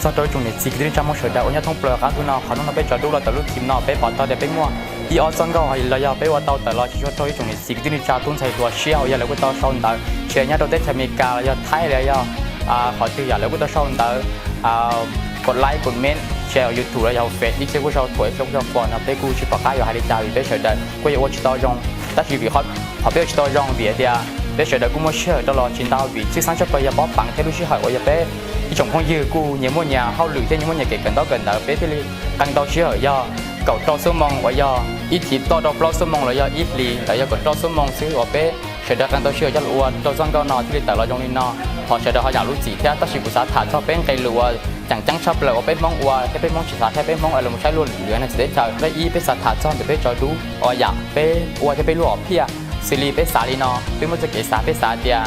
sao tôi chung này xịt đi trong một sợi đầu nhá thông bờ cá tôi nào họ nó bé cho đúng là từ lúc chìm nào bé bỏ tao để bé mua đi ở sân gạo hay là giờ bé qua tao từ lo chỉ cho tôi chung này xịt đi trong tuần sai đùa xéo giờ là cái tao sau đó chuyện nhá đầu tết thay America là Thái là giờ họ từ giờ là cái tao sau đóกดไลค์กดเมนแชร์ยูทูบแล้วเอาเฟซดิเซกูชอบถวยชอบก่อนนะเป้กูชิปากายอยู่หาดิจ่าอยู่เป้เฉยเดินกูอยากว่าชิตอยองแต่ชีวิตเขาเป้ชิตอยองเบียดเดียเป้เฉยเดินกูไม่เชื่อตลอดชินดาวบีชื่อสังชอบไปยาบ๊อบปังเทลุชิหายว่าอย่าเป้ที่จงคงยื้อกูเนี่ยมั่วเนี่ยเขาหลุดเช่นมั่วเนี่ยเก่งกันต่อกันแต่เป้ที่ลีกันต่อเชื่อย่าเก่าต่อสมองว่าย่าอีทิต่อดอกปลอสมองเลยย่าอีลีแต่ย่าก็ต่อสมองซื้อว่าเป้เฉยเดินกันต่อเชื่อย่าล้วนต่อสังเกตนอที่ลีแต่เราจงลีนอพอเฉยเดินเขาอยากรู้จีเท่าแต่ชีวิตสาธารชอบเป็นไกลลัวจังชอบเลยว่าเป็นมองวัวแค่เป็นมองศีรษะแค่เป็นมองอะไรมันใช้ล้วนเหลือนะจะได้เจอได้อีเป็นสัตว์ถาซ่อนจะไปจอดูอยากเป็นวัวจะไปลวกเพี้ยซีรีเป็นสาลีนอเป็นมันจะเกษาเป็นสาเดีย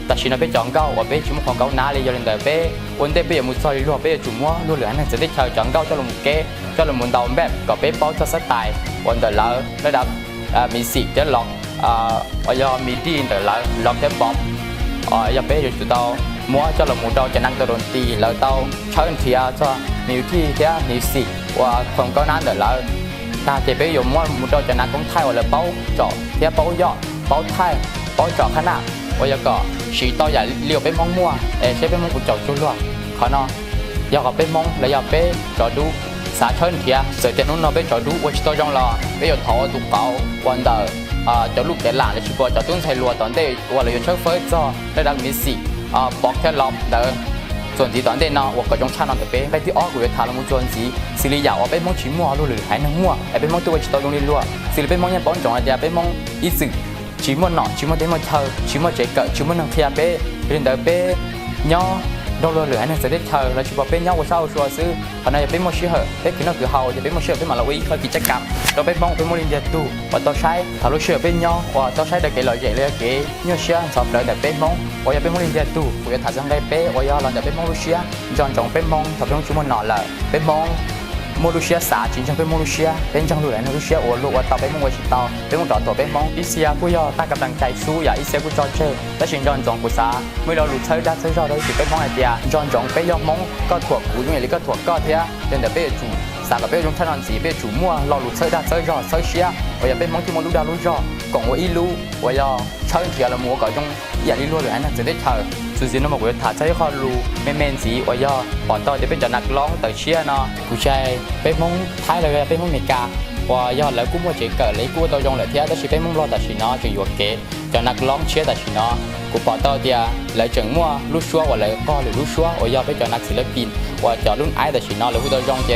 แต่ชินเป็นจองเก้าว่าเป็นจุ่มของเก้าหน้าเลยยังเดินเป็นวันเดเป็นมุสลิมลวกเป็นจุ่มว่าล้วนเหลือนะจะได้เจอจองเก้าจะลงเก๋จะลงมุนดาวแบบก็เป็นเป้าจะสไตล์วันเดินแล้วระดับมีสีจะล็อกอยากมีดีเดินแล้วล็อกจะบ๊อบอยากเป็นอยู่จุดดาวมัวcho là một đầu cho năng tàu đồn tì lỡ tàu chơi thì cho nhiều khi thế nhiều xịt và không có năng để lỡ ta chỉ biết dùng mua một đầu cho năng cũng thay hoặc là bao trọ thế bao giọt bao thay bao trọ khá nào bây giờ có chỉ tao giải liều bên mong mua để sẽ bên mong của trọ chung luôn khó nó giờ có bên mong là giờ bên trọ đu xã chơi thì giờ tiền nó bên trọ đu và chỉ tao trong lò bây giờ thọ tụ cậu quan đời cho lúc để làm để chỉ có cho tuấn thay lùa tận đây hoặc là chơi phơi cho để đang miễn xịtบอกแค่ลองเดินส่วนที่ตอนเด่นเนาะว่าก็ต้องชาญนอนแต่เป็นไปที่อ้อกูจะทานลงมือส่วนสีสิริยาวว่าเป็นมองชิมัวรู้หรือหายนั่งมัวไอ้เป็นมองตัวชิตตรงนี้รัวสิริเป็นมองยังป้อนจงอาจจะเป็นมองอีสึชิมัวหน่อชิมัวเดมอนเธอชิมัวเจ๊เกิดชิมัวนังเทียเป้เป็นเดินเป้ย่อดอกเหลือนั่งเสด็จเธอแล้วชิบะเป็นย่อว่าเศร้าชัวซื้อขณะจะเป็นมองชิเหอเป็นคือนั่นคือเฮาจะเป็นมองเชื่อเป็นมาลาวีเคยกิจกรรมเราเป็นมองลินเดียตู้ว่าต้องใช้ถ้าเราเชื่อเป็นย่อว่าต้องใช้ได้เกลอยใหญ่เลยเก๋ย่อเชื่อสอบเลยแต่เป็นมองว่าจะเป็นมองลินเดียตู้ว่าจะถ่ายสังได้เป๊ะว่าเราจะเป็นมองลูเชียจอนจงเป็นมองถ้าเป็นชิมัวหน่อเลยเป็นมองโมลูเชียสาจริงจังเป็นโมลูเชียเป็นจังหลุยนะลูเชียโอ้ลูกว่าต่อเป็นมงว่าชิตาเป็นมงต่อตัวเป็นมงอิเซียกูยอตั้งกำลังใจสู้อย่าอิเซียกูจอเช่แต่ชิงจอนจงกูสาเมื่อเราหลุดเชื้อได้เชื้อเราสิเป็นมงไอเดียจอนจงเป็นยอมมงก็ถั่วกูยังไงก็ถั่วก็เทียเป็นแต่เป็นจู่สากับเป็นยงถนนสีเป็นจู่มั่วเราหลุดเชื้อได้เชื้อเชื้อเชียว่าอย่าเป็นมงที่มงรู้ดารู้จอกงว่าอีรู้ว่าอย่าเชื้อเทียละมัวก็จงอย่าลีรู้เลยนะจะได้เชื้อสุดท้ายน้องบอกว่าถ้าใช้ข้อรู้ไม่เมนสีว่าย่อปอนต่อจะเป็นจะนักร้องแต่เชียร์เนาะผู้ชายเป็นมงท้ายเลยเป็นมงเมกาว่าย่อแล้วกูมั่วเจ๋เกิดเลยกูตัวยงเลยที่แต่ชีเป็นมงรอแต่ชีเนาะจึงอยู่เก๋จะนักร้องเชียร์แต่ชีเนาะกูปอนต่อเดียเลยจึงมั่วรู้ชัวว่าเลยก็หรือรู้ชัวว่าย่อเป็นจะนักศิลปินว่าจะรุ่นไอ้แต่ชีเนาะหรือกูตัวยงเจ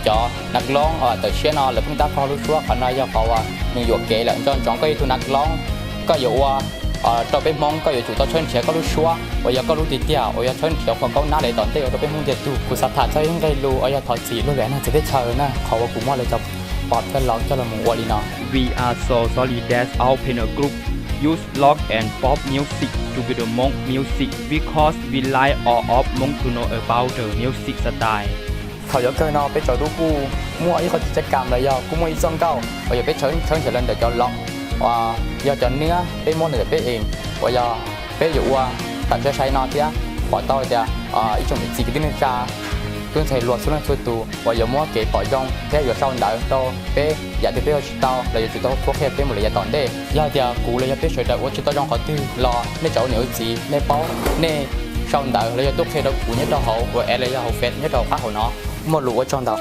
จะนักร้องแต่เชียร์เนาะหรือเพิ่งตั้งพอรู้ชัวขนาดย่อเขาว่ามึงอยู่เก๋แล้วจอนจงก็อยู่นักร้องก็อยู่ว่าต่อไปมองก็อยู่จุดต่อเชิญเฉียก็รู้ชัวว่าอยากก็รู้ติดเดียวว่าอยากเชิญเฉียความก้าวหน้าเลยตอนเดียวต่อไปมองเด็ดดูกูสัทธาใจยังไงรู้ว่าอยากถอดสีรู้แหละน่าจะได้เชิญนะเขาว่ากูมั่วเลยจะปอดแค่ร้องจะละมุงวอลีนา We are so sorry that our panel group use rock and pop music to be the Hmong music because we like all of Hmong to know about the music style เขาอยากเกินเอาไปจอดดูกูมั่วอีเขากิจกรรมเลยกูมั่วอีซ่องเก้าว่าอยากไปเชิญเฉลิมเดี๋ยวจะล็อกว่าอยากจะเนื้อไปม้วนเดี๋ยวไปเองว่าอยากไปอยู่ว่าตัดจะใช้นอเทียปอดต่อจะอีจงสีกินนิจาตัวใช้ลวดสุนัขช่วยตัวว่าอย่ามัวเก๋ปล่อยจงแค่อยู่เศร้าหน่อยโตไปอยากจะไปเอาชิตาเลยอยากจะต้องพวกแค่ไปหมดเลยอยากตอนเด้อยากจะกูเลยอยากไปช่วยแต่ว่าชิตาจงขอตื้อรอในเจ้าเหนียวสีในเป้าในเศร้าหน่อยเลยอยากตุ๊กแค่เรากูเนี่ยเราเขาว่าอะไรเราเฟสเนี่ยเราข้าเขาเนาะหมดรู้ว่าจงเรา